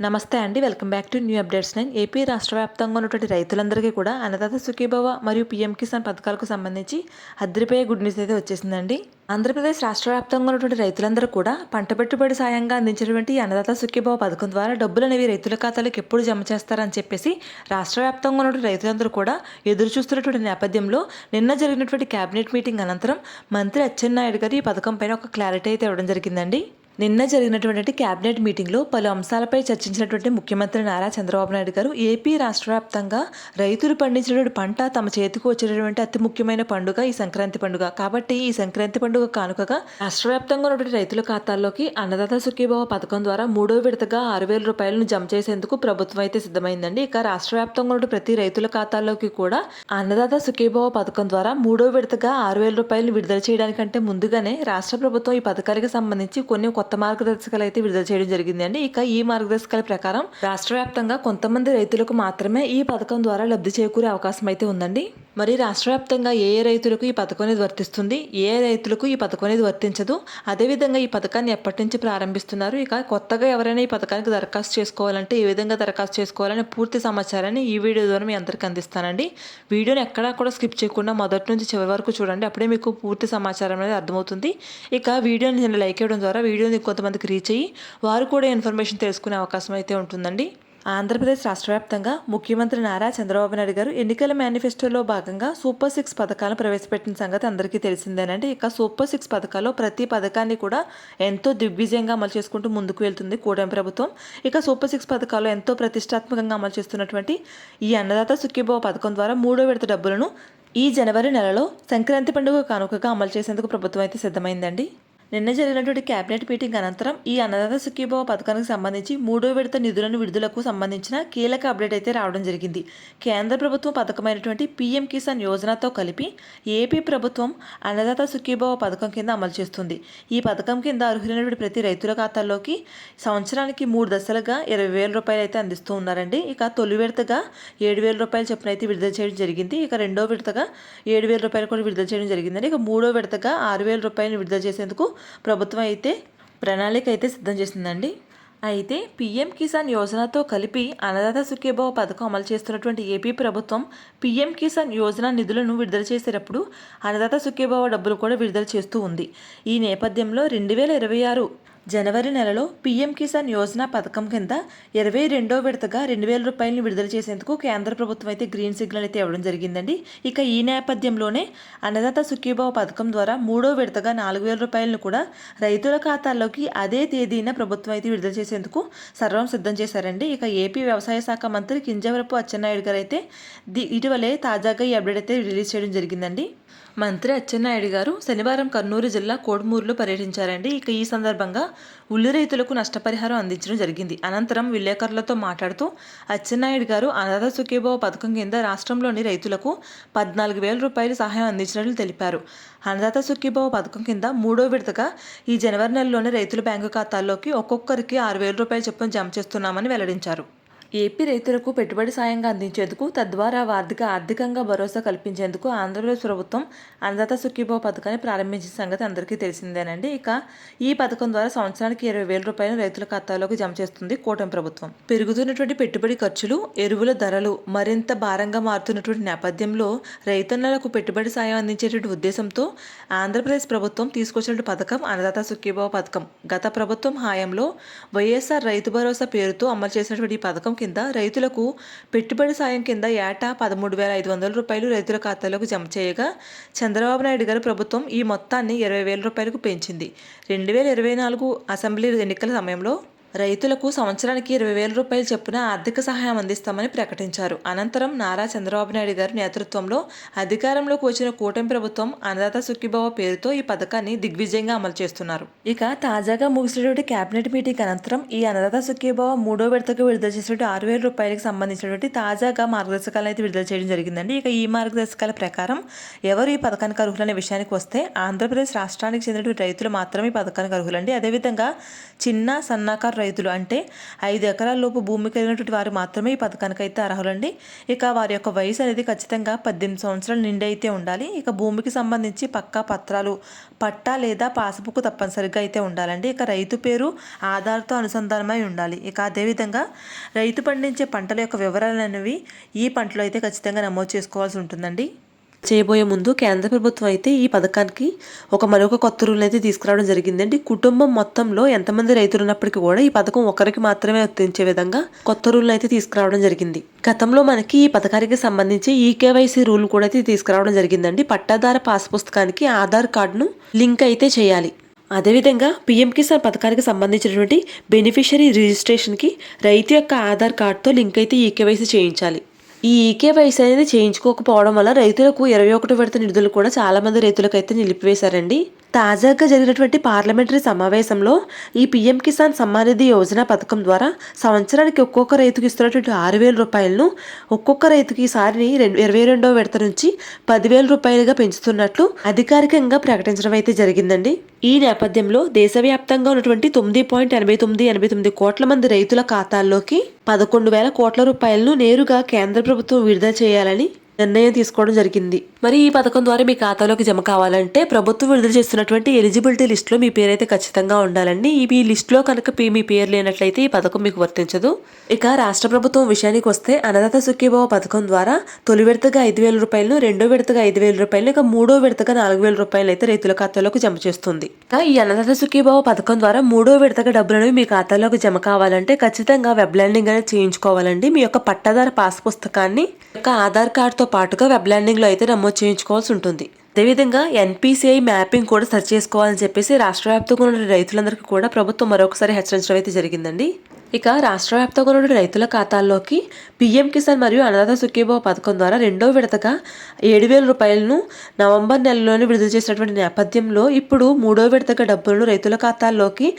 నమస్తే అండి. Welcome back to new updates 9. AP రాష్ట్ర వ్యాప్తంగా ఉన్నటువంటి రైతులందరికీ కూడా అన్నదాత సుఖీభవ మరియు పీఎం కిసాన్ పథకాలకు సంబంధించి అద్దరిపోయే గుడ్ న్యూస్ అయితే వచ్చేసిందండి. ఆంధ్రప్రదేశ్ రాష్ట్ర వ్యాప్తంగా ఉన్నటువంటి రైతులందరూ కూడా పంట పెట్టుబడి సాయంగా అందించినటువంటి అన్నదాత సుఖీభవ పథకం ద్వారా డబ్బులు అనేవి రైతుల ఖాతాలకు ఎప్పుడు జమ చేస్తారని చెప్పేసి రాష్ట్ర వ్యాప్తంగా ఉన్నటువంటి రైతులందరూ కూడా ఎదురు చూస్తున్నటువంటి నేపథ్యంలో నిన్న జరిగినటువంటి కేబినెట్ మీటింగ్ అనంతరం మంత్రి అచ్చెన్నాయుడు గారు ఈ పథకం పైన ఒక క్లారిటీ అయితే ఇవ్వడం జరిగిందండి. నిన్న జరిగినటువంటి కేబినెట్ మీటింగ్లో పలు అంశాలపై చర్చించినటువంటి ముఖ్యమంత్రి నారా చంద్రబాబు నాయుడు గారు ఏపీ రాష్ట్ర వ్యాప్తంగా రైతులు పండించినటువంటి పంట తమ చేతికి వచ్చేటటువంటి అతి ముఖ్యమైన పండుగ ఈ సంక్రాంతి పండుగ. కాబట్టి ఈ సంక్రాంతి పండుగ కానుకగా రాష్ట్ర వ్యాప్తంగా ఉన్నటువంటి రైతుల ఖాతాల్లోకి అన్నదాత సుఖీభవ పథకం ద్వారా 3వ విడతగా 6,000 రూపాయలను జమ చేసేందుకు ప్రభుత్వం అయితే సిద్ధమైందండి. ఇక రాష్ట్ర వ్యాప్తంగా ఉన్న ప్రతి రైతుల ఖాతాల్లోకి కూడా అన్నదాత సుఖీభవ పథకం ద్వారా 3వ విడతగా 6,000 రూపాయలను విడుదల చేయడానికంటే ముందుగానే రాష్ట్ర ప్రభుత్వం ఈ పథకానికి సంబంధించి కొన్ని కొత్త మార్గదర్శకాలు అయితే విడుదల చేయడం జరిగింది అండి. ఇక ఈ మార్గదర్శకాల ప్రకారం రాష్ట్ర వ్యాప్తంగా కొంతమంది రైతులకు మాత్రమే ఈ పథకం ద్వారా లబ్ధి చేకూరే అవకాశం అయితే ఉందండి. మరి రాష్ట్ర వ్యాప్తంగా ఏ రైతులకు ఈ పథకం అనేది వర్తిస్తుంది, ఏ రైతులకు ఈ పథకం అనేది వర్తించదు, అదేవిధంగా ఈ పథకాన్ని ఎప్పటి నుంచి ప్రారంభిస్తున్నారు, ఇక కొత్తగా ఎవరైనా ఈ పథకానికి దరఖాస్తు చేసుకోవాలంటే ఏ విధంగా దరఖాస్తు చేసుకోవాలనే పూర్తి సమాచారాన్ని ఈ వీడియో ద్వారా మీ అందరికీ అందిస్తానండి. వీడియోని ఎక్కడా కూడా స్కిప్ చేయకుండా మొదటి నుంచి చివరి వరకు చూడండి. అప్పుడే మీకు పూర్తి సమాచారం అనేది అర్థమవుతుంది. ఇక వీడియోని నేను లైక్ చేయడం ద్వారా వీడియోని కొంతమందికి రీచ్ అయ్యి వారు కూడా ఇన్ఫర్మేషన్ తెలుసుకునే అవకాశం అయితే ఉంటుందండి. ఆంధ్రప్రదేశ్ రాష్ట్ర వ్యాప్తంగా ముఖ్యమంత్రి నారా చంద్రబాబు నాయుడు గారు ఎన్నికల మేనిఫెస్టోలో భాగంగా సూపర్ 6 పథకాలను ప్రవేశపెట్టిన సంగతి అందరికీ తెలిసిందేనండి. ఇక సూపర్ 6 పథకాల్లో ప్రతి పథకాన్ని కూడా ఎంతో దిగ్విజయంగా అమలు చేసుకుంటూ ముందుకు వెళ్తుంది కూటమి ప్రభుత్వం. ఇక సూపర్ 6 పథకాల్లో ఎంతో ప్రతిష్టాత్మకంగా అమలు చేస్తున్నటువంటి ఈ అన్నదాత సుఖీభవ పథకం ద్వారా 3వ విడత డబ్బులను ఈ జనవరి నెలలో సంక్రాంతి పండుగ కానుకగా అమలు చేసేందుకు ప్రభుత్వం అయితే సిద్ధమైందండి. నిన్న జరిగినటువంటి కేబినెట్ మీటింగ్ అనంతరం ఈ అన్నదాత సుఖీభవ పథకానికి సంబంధించి 3వ విడత నిధులను విడుదలకు సంబంధించిన కీలక అప్డేట్ అయితే రావడం జరిగింది. కేంద్ర ప్రభుత్వం పథకమైనటువంటి పీఎం కిసాన్ యోజనతో కలిపి ఏపీ ప్రభుత్వం అన్నదాత సుఖీభవ పథకం కింద అమలు చేస్తుంది. ఈ పథకం కింద అర్హులైనటువంటి ప్రతి రైతుల ఖాతాల్లోకి సంవత్సరానికి 3 దశలుగా 20,000 రూపాయలు అయితే అందిస్తూ ఉన్నారండి. ఇక తొలి విడతగా 7,000 రూపాయల చొప్పున అయితే విడుదల చేయడం జరిగింది. ఇక రెండో విడతగా 7,000 రూపాయలు కూడా విడుదల చేయడం జరిగిందండి. ఇక 3వ విడతగా 6,000 రూపాయలు విడుదల చేసేందుకు ప్రభుత్వం అయితే ప్రణాళిక అయితే సిద్ధం చేసిందండి. అయితే పీఎం కిసాన్ యోజనతో కలిపి అన్నదాత సుఖీభవ పథకం అమలు చేస్తున్నటువంటి ఏపీ ప్రభుత్వం పీఎం కిసాన్ యోజన నిధులను విడుదల చేసేటప్పుడు అన్నదాత సుఖీభవ డబ్బులు కూడా విడుదల చేస్తూ ఉంది. ఈ నేపథ్యంలో 2026 జనవరి నెలలో పీఎం కిసాన్ యోజన పథకం కింద 22వ విడతగా 2,000 రూపాయలను విడుదల చేసేందుకు కేంద్ర ప్రభుత్వం అయితే గ్రీన్ సిగ్నల్ అయితే ఇవ్వడం జరిగిందండి. ఇక ఈ నేపథ్యంలోనే అన్నదాత సుఖీభవ పథకం ద్వారా 3వ విడతగా 4,000 రూపాయలను కూడా రైతుల ఖాతాల్లోకి అదే తేదీన ప్రభుత్వం అయితే విడుదల చేసేందుకు సర్వం సిద్ధం చేశారండి. ఇక ఏపీ వ్యవసాయ శాఖ మంత్రి కింజవరపు అచ్చెన్నాయుడు గారు అయితే ఇటీవలే తాజాగా ఈ అప్డేట్ అయితే రిలీజ్ చేయడం జరిగిందండి. మంత్రి అచ్చెన్నాయుడు గారు శనివారం కర్నూలు జిల్లా కోడుమూరులో పర్యటించారండి. ఇక ఈ సందర్భంగా ఉల్లి రైతులకు నష్టపరిహారం అందించడం జరిగింది. అనంతరం విలేకరులతో మాట్లాడుతూ అచ్చెన్నాయుడు గారు అన్నదాత సుఖీభవ పథకం కింద రాష్ట్రంలోని రైతులకు 14,000 రూపాయలు సహాయం అందించినట్లు తెలిపారు. అన్నదాత సుఖీభవ పథకం కింద 3వ విడతగా ఈ జనవరి నెలలోని రైతుల బ్యాంకు ఖాతాల్లోకి ఒక్కొక్కరికి 6,000 రూపాయల చొప్పున జమ చేస్తున్నామని వెల్లడించారు. ఏపీ రైతులకు పెట్టుబడి సాయంగా అందించేందుకు తద్వారా ఆర్థికంగా భరోసా కల్పించేందుకు ఆంధ్రప్రదేశ్ ప్రభుత్వం అన్నదాత సుఖీభవ పథకాన్ని ప్రారంభించిన సంగతి అందరికీ తెలిసిందేనండి. ఇక ఈ పథకం ద్వారా సంవత్సరానికి 20,000 రూపాయలు రైతుల ఖాతాలోకి జమ చేస్తుంది కూటమి ప్రభుత్వం. పెరుగుతున్నటువంటి పెట్టుబడి ఖర్చులు, ఎరువుల ధరలు మరింత భారంగా మారుతున్నటువంటి నేపథ్యంలో రైతన్నలకు పెట్టుబడి సాయం అందించేటువంటి ఉద్దేశంతో ఆంధ్రప్రదేశ్ ప్రభుత్వం తీసుకొచ్చినటువంటి పథకం అన్నదాత సుఖీభవ పథకం. గత ప్రభుత్వం హయాంలో వైఎస్ఆర్ రైతు భరోసా పేరుతో అమలు చేసినటువంటి ఈ పథకం కింద రైతులకు పెట్టుబడి సాయం కింద ఏటా 13,500 రూపాయలు రైతుల ఖాతాలోకి జమ చేయగా చంద్రబాబు నాయుడు గారి ప్రభుత్వం ఈ మొత్తాన్ని 20,000 రూపాయలకు పెంచింది. 2024 అసెంబ్లీ ఎన్నికల సమయంలో రైతులకు సంవత్సరానికి 20,000 రూపాయలు చొప్పున ఆర్థిక సహాయం అందిస్తామని ప్రకటించారు. అనంతరం నారా చంద్రబాబు నాయుడు గారి నేతృత్వంలో అధికారంలోకి వచ్చిన కూటమి ప్రభుత్వం అన్నదాత సుఖీభవ పేరుతో ఈ పథకాన్ని దిగ్విజయంగా అమలు చేస్తున్నారు. ఇక తాజాగా ముగిసినటువంటి కేబినెట్ మీటింగ్ అనంతరం ఈ అన్నదాత సుఖీభవ 3వ విడతకు విడుదల చేసినటువంటి 6,000 రూపాయలకు సంబంధించినటువంటి తాజాగా మార్గదర్శకాలను అయితే విడుదల చేయడం జరిగిందండి. ఇక ఈ మార్గదర్శకాల ప్రకారం ఎవరు ఈ పథకానికి అర్హులనే విషయానికి వస్తే ఆంధ్రప్రదేశ్ రాష్ట్రానికి చెందినటువంటి రైతులు మాత్రమే ఈ పథకానికి అర్హులండి. అదేవిధంగా చిన్న సన్నకారు రైతులు అంటే 5 ఎకరాల లోపు భూమి కలిగినటువంటి వారు మాత్రమే ఈ పథకానికి అయితే అర్హులండి. ఇక వారి యొక్క వయసు అనేది ఖచ్చితంగా 18 సంవత్సరాలు నిండి అయితే ఉండాలి. ఇక భూమికి సంబంధించి పక్కా పత్రాలు, పట్టా లేదా పాస్బుక్ తప్పనిసరిగా అయితే ఉండాలండి. ఇక రైతు పేరు ఆధార్తో అనుసంధానమై ఉండాలి. ఇక అదేవిధంగా రైతు పండించే పంటల యొక్క వివరాలు అనేవి ఈ పంటలో అయితే ఖచ్చితంగా నమోదు చేసుకోవాల్సి ఉంటుందండి. చేయబోయే ముందు కేంద్ర ప్రభుత్వం అయితే ఈ పథకానికి మరొక కొత్త రూల్ అయితే తీసుకురావడం జరిగిందండి. కుటుంబం మొత్తంలో ఎంతమంది రైతులు ఉన్నప్పటికీ కూడా ఈ పథకం ఒకరికి మాత్రమే వర్తించే విధంగా కొత్త రూల్ అయితే తీసుకురావడం జరిగింది. గతంలో మనకి ఈ పథకానికి సంబంధించి ఈకేవైసీ రూల్ కూడా అయితే తీసుకురావడం జరిగిందండి. పట్టాదార పాస్ పుస్తకానికి ఆధార్ కార్డును లింక్ అయితే చేయాలి. అదేవిధంగా పీఎం కిసాన్ పథకానికి సంబంధించినటువంటి బెనిఫిషరీ రిజిస్ట్రేషన్కి రైతు యొక్క ఆధార్ కార్డుతో లింక్ అయితే ఈకేవైసీ చేయించాలి. ఈ ఈకేవైసీ అనేది చేయించుకోకపోవడం వల్ల రైతులకు 21వ విడత నిధులు కూడా చాలామంది రైతులకు అయితే నిలిపివేశారండి. తాజాగా జరిగినటువంటి పార్లమెంటరీ సమావేశంలో ఈ పీఎం కిసాన్ సమ్మాన్ నిధి యోజన పథకం ద్వారా సంవత్సరానికి ఒక్కొక్క రైతుకి ఇస్తున్నటువంటి 6,000 రూపాయలను ఒక్కొక్క రైతుకి ఈసారి 22వ విడత నుంచి 10,000 రూపాయలుగా పెంచుతున్నట్లు అధికారికంగా ప్రకటించడం అయితే జరిగిందండి. ఈ నేపథ్యంలో దేశవ్యాప్తంగా ఉన్నటువంటి 9.8989 కోట్ల మంది రైతుల ఖాతాల్లోకి 11,000 కోట్ల రూపాయలను నేరుగా కేంద్ర ప్రభుత్వం విడుదల చేయాలని నిర్ణయం తీసుకోవడం జరిగింది. మరి ఈ పథకం ద్వారా మీ ఖాతాలోకి జమ కావాలంటే ప్రభుత్వం విడుదల చేస్తున్నటువంటి ఎలిజిబిలిటీ లిస్టులో మీ పేరైతే ఖచ్చితంగా ఉండాలండి. ఈ లిస్టులో కనుక మీ పేరు లేనట్లయితే ఈ పథకం మీకు వర్తించదు. ఇక రాష్ట్ర ప్రభుత్వం విషయానికి వస్తే అన్నదాత సుఖీభవ పథకం ద్వారా తొలి విడతగా 5,000 రూపాయలను, రెండో విడతగా 5,000 రూపాయలు, ఇక మూడో విడతగా 4,000 రూపాయలు అయితే రైతుల ఖాతాలోకి జమ చేస్తుంది. ఇక ఈ అన్నదాత సుఖీభవ పథకం ద్వారా మూడో విడతగా డబ్బులను మీ ఖాతాలోకి జమ కావాలంటే ఖచ్చితంగా వెబ్ ల్యాండింగ్ అనేది చేయించుకోవాలండి. మీ యొక్క పట్టాదార పాస్ పుస్తకాన్ని ఆధార్ కార్డుతో పాటుగా వెబ్ ల్యాండింగ్ లో అయితే నమోదు చేయించుకోవాల్సి ఉంటుంది. అదేవిధంగా ఎన్పిసిఐ మ్యాపింగ్ కూడా సెర్చ్ చేసుకోవాలని చెప్పేసి రాష్ట్ర వ్యాప్తంగా ఉన్న రైతులందరికీ కూడా ప్రభుత్వం మరొకసారి హెచ్చరించడం అయితే జరిగిందండి. ఇక రాష్ట్ర వ్యాప్తంగా ఉన్న రైతుల ఖాతాల్లోకి పీఎం కిసాన్ మరియు అన్నదాత సుఖీభవ పథకం ద్వారా రెండో విడతగా 7,000 రూపాయలను నవంబర్ నెలలోనే విడుదల చేసినటువంటి నేపథ్యంలో ఇప్పుడు మూడో విడతగా డబ్బులను రైతుల ఖాతాల్లోకి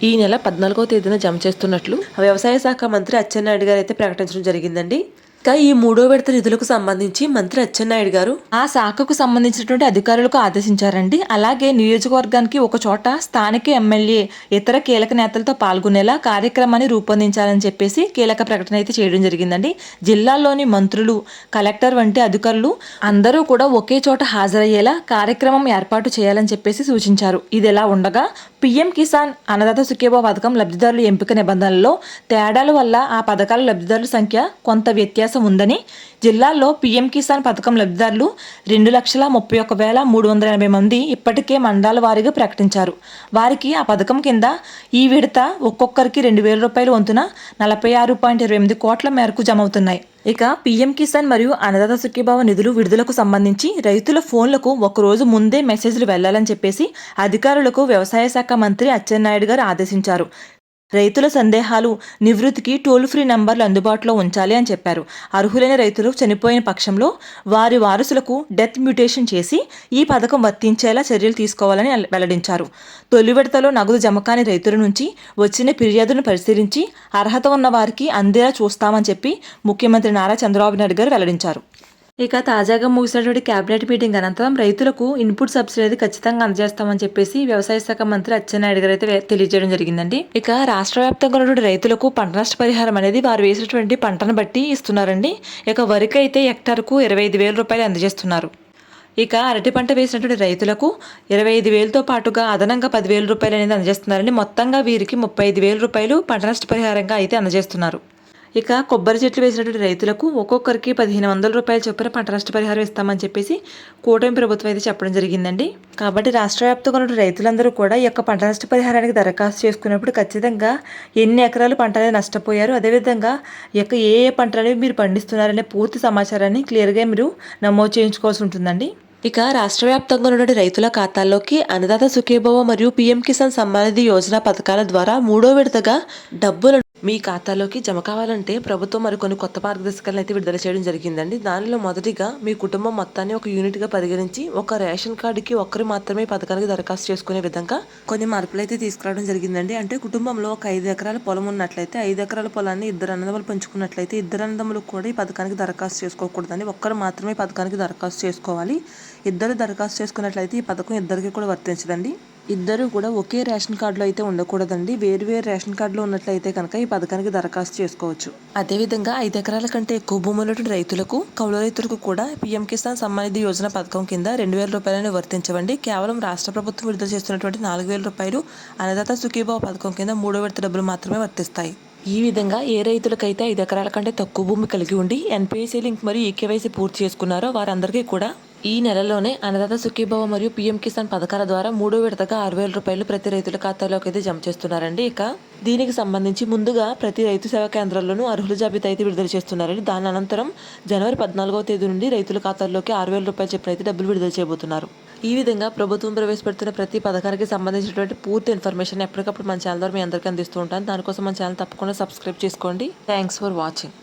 ఈ నెల 14వ తేదీన జమ చేస్తున్నట్లు వ్యవసాయ శాఖ మంత్రి అచ్చెన్నాయుడు గారు అయితే ప్రకటించడం జరిగిందండి. ఇక ఈ మూడో విడత నిధులకు సంబంధించి మంత్రి అచ్చెన్నాయుడు గారు ఆ శాఖకు సంబంధించినటువంటి అధికారులకు ఆదేశించారండి. అలాగే నియోజకవర్గానికి ఒక చోట స్థానిక ఎమ్మెల్యే ఇతర కీలక నేతలతో పాల్గొనేలా కార్యక్రమాన్ని రూపొందించాలని చెప్పేసి కీలక ప్రకటన అయితే చేయడం జరిగిందండి. జిల్లాల్లోని మంత్రులు, కలెక్టర్ వంటి అధికారులు అందరూ కూడా ఒకే చోట హాజరయ్యేలా కార్యక్రమం ఏర్పాటు చేయాలని చెప్పేసి సూచించారు. ఇది ఎలా ఉండగా పీఎం కిసాన్ అన్నదాత సుఖీభవ పథకం లబ్ధిదారుల ఎంపిక నిబంధనల్లో తేడాల వల్ల ఆ పథకాల లబ్ధిదారుల సంఖ్య కొంత వ్యత్యాసం ఉందని జిల్లాల్లో పీఎం కిసాన్ పథకం లబ్ధిదారులు 2,31,380 మంది ఇప్పటికే మండలాల వారీగా ప్రకటించారు. వారికి ఆ పథకం కింద ఈ విడత ఒక్కొక్కరికి 2,000 రూపాయల వంతున 46.28 కోట్ల మేరకు జమ అవుతున్నాయి. ఇక పీఎం కిసాన్ మరియు అన్నదాత సుఖీభవ నిధులు విడుదలకు సంబంధించి రైతుల ఫోన్లకు ఒకరోజు ముందే మెసేజ్లు వెళ్లాలని చెప్పేసి అధికారులకు వ్యవసాయ శాఖ మంత్రి అచ్చెన్నాయుడు గారు ఆదేశించారు. రైతుల సందేహాలు నివృత్తికి టోల్ ఫ్రీ నంబర్లు అందుబాటులో ఉంచాలి అని చెప్పారు. అర్హులైన రైతులు చనిపోయిన పక్షంలో వారి వారసులకు డెత్ మ్యూటేషన్ చేసి ఈ పథకం వర్తించేలా చర్యలు తీసుకోవాలని వెల్లడించారు. తొలి విడతలో నగదు జమ కాని రైతుల నుంచి వచ్చిన ఫిర్యాదులను పరిశీలించి అర్హత ఉన్న వారికి అందేలా చూస్తామని చెప్పి ముఖ్యమంత్రి నారా చంద్రబాబు నాయుడు గారు వెల్లడించారు. ఇక తాజాగా ముగిసినటువంటి కేబినెట్ మీటింగ్ అనంతరం రైతులకు ఇన్పుట్ సబ్సిడీ అనేది ఖచ్చితంగా అందజేస్తామని చెప్పేసి వ్యవసాయ శాఖ మంత్రి అచ్చెన్నాయుడు గారు అయితే తెలియజేయడం జరిగిందండి. ఇక రాష్ట్ర వ్యాప్తంగా ఉన్నటువంటి రైతులకు పంట నష్ట పరిహారం అనేది వారు వేసినటువంటి పంటను బట్టి ఇస్తున్నారండి. ఇక వరికి అయితే హెక్టార్కు 25,000 రూపాయలు అందజేస్తున్నారు. ఇక అరటి పంట వేసినటువంటి రైతులకు 25,000తో పాటుగా అదనంగా 10,000 రూపాయలు అనేది అందజేస్తున్నారండి. మొత్తంగా వీరికి 35,000 రూపాయలు పంట నష్ట పరిహారంగా అయితే అందజేస్తున్నారు. ఇక కొబ్బరి చెట్లు వేసినటువంటి రైతులకు ఒక్కొక్కరికి 1,500 రూపాయల చొప్పున పంట నష్ట పరిహారం ఇస్తామని చెప్పేసి కూటమి ప్రభుత్వం అయితే చెప్పడం జరిగిందండి. కాబట్టి రాష్ట్ర వ్యాప్తంగా ఉన్న రైతులందరూ కూడా ఈ యొక్క పంట నష్ట పరిహారానికి దరఖాస్తు చేసుకున్నప్పుడు ఖచ్చితంగా ఎన్ని ఎకరాలు పంట అనేది నష్టపోయారు, అదేవిధంగా ఏ పంటలు అనేవి మీరు పండిస్తున్నారనే పూర్తి సమాచారాన్ని క్లియర్గా మీరు నమోదు చేయించుకోవాల్సి ఉంటుందండి. ఇక రాష్ట్ర వ్యాప్తంగా ఉన్న రైతుల ఖాతాల్లోకి అన్నదాత సుఖీభవ మరియు పీఎం కిసాన్ సమ్మాన్ నిధి యోజన పథకాల ద్వారా మూడో విడతగా డబ్బులను మీ ఖాతాలోకి జమ కావాలంటే ప్రభుత్వం మరికొన్ని కొత్త మార్గదర్శకాలను అయితే విడుదల చేయడం జరిగిందండి. దానిలో మొదటిగా మీ కుటుంబం మొత్తాన్ని ఒక యూనిట్గా పరిగణించి ఒక రేషన్ కార్డుకి ఒక్కరు మాత్రమే పథకానికి దరఖాస్తు చేసుకునే విధంగా కొన్ని మార్పులు అయితే తీసుకురావడం జరిగిందండి. అంటే కుటుంబంలో ఒక 5 ఎకరాల పొలం ఉన్నట్లయితే 5 ఎకరాల పొలాన్ని 2 అన్నదమ్ములు పంచుకున్నట్లయితే 2 అన్నదమ్ములు కూడా ఈ పథకానికి దరఖాస్తు చేసుకోకూడదని, ఒక్కరు మాత్రమే పథకానికి దరఖాస్తు చేసుకోవాలి. 2 దరఖాస్తు చేసుకున్నట్లయితే ఈ పథకం 2కి కూడా వర్తించదండి. ఇద్దరు కూడా ఒకే రేషన్ కార్డులో అయితే ఉండకూడదండి. వేరు రేషన్ కార్డులో ఉన్నట్లయితే కనుక ఈ పథకానికి దరఖాస్తు చేసుకోవచ్చు. అదేవిధంగా 5 ఎకరాల కంటే ఎక్కువ భూములు ఉన్నటువంటి రైతులకు, కౌలు రైతులకు కూడా పీఎం కిసాన్ సమ్మాన్ నిధి యోజన పథకం కింద 2,000 రూపాయలను వర్తించవండి. కేవలం రాష్ట్ర ప్రభుత్వం విడుదల చేస్తున్నటువంటి 4,000 రూపాయలు అన్నదాత సుఖీభావ పథకం కింద 3వ విడత డబ్బులు మాత్రమే వర్తిస్తాయి. ఈ విధంగా ఏ రైతులకైతే 5 ఎకరాల కంటే తక్కువ భూమి కలిగి ఉండి ఎన్పీఎస్సీ లింక్ మరియు ఈకేవైసీ పూర్తి చేసుకున్నారో వారందరికీ కూడా ఈ నెలలోనే అన్నదాత సుఖీభావ మరియు పీఎం కిసాన్ పథకాల ద్వారా 3వ విడతగా 6,000 రూపాయలు ప్రతి రైతుల ఖాతాలోకి అయితే జమ చేస్తున్నారండి. ఇక దీనికి సంబంధించి ముందుగా ప్రతి రైతు సేవా కేంద్రాల్లోనూ అర్హుల జాబితా అయితే విడుదల చేస్తున్నారండి. దాని అనంతరం జనవరి 14వ తేదీ నుండి రైతుల ఖాతాల్లోకి 6,000 రూపాయలు చెప్పిన అయితే డబ్బులు విడుదల చేయబోతున్నారు. ఈ విధంగా ప్రభుత్వం ప్రవేశపెడుతున్న ప్రతి పథకానికి సంబంధించినటువంటి పూర్తి ఇన్ఫర్మేషన్ ఎప్పటికప్పుడు మన ఛానల్ ద్వారా మీ అందరికీ అందిస్తూ ఉంటాను. దానికోసం మన ఛానల్ తప్పకుండా సబ్స్క్రైబ్ చేసుకోండి. Thanks for watching.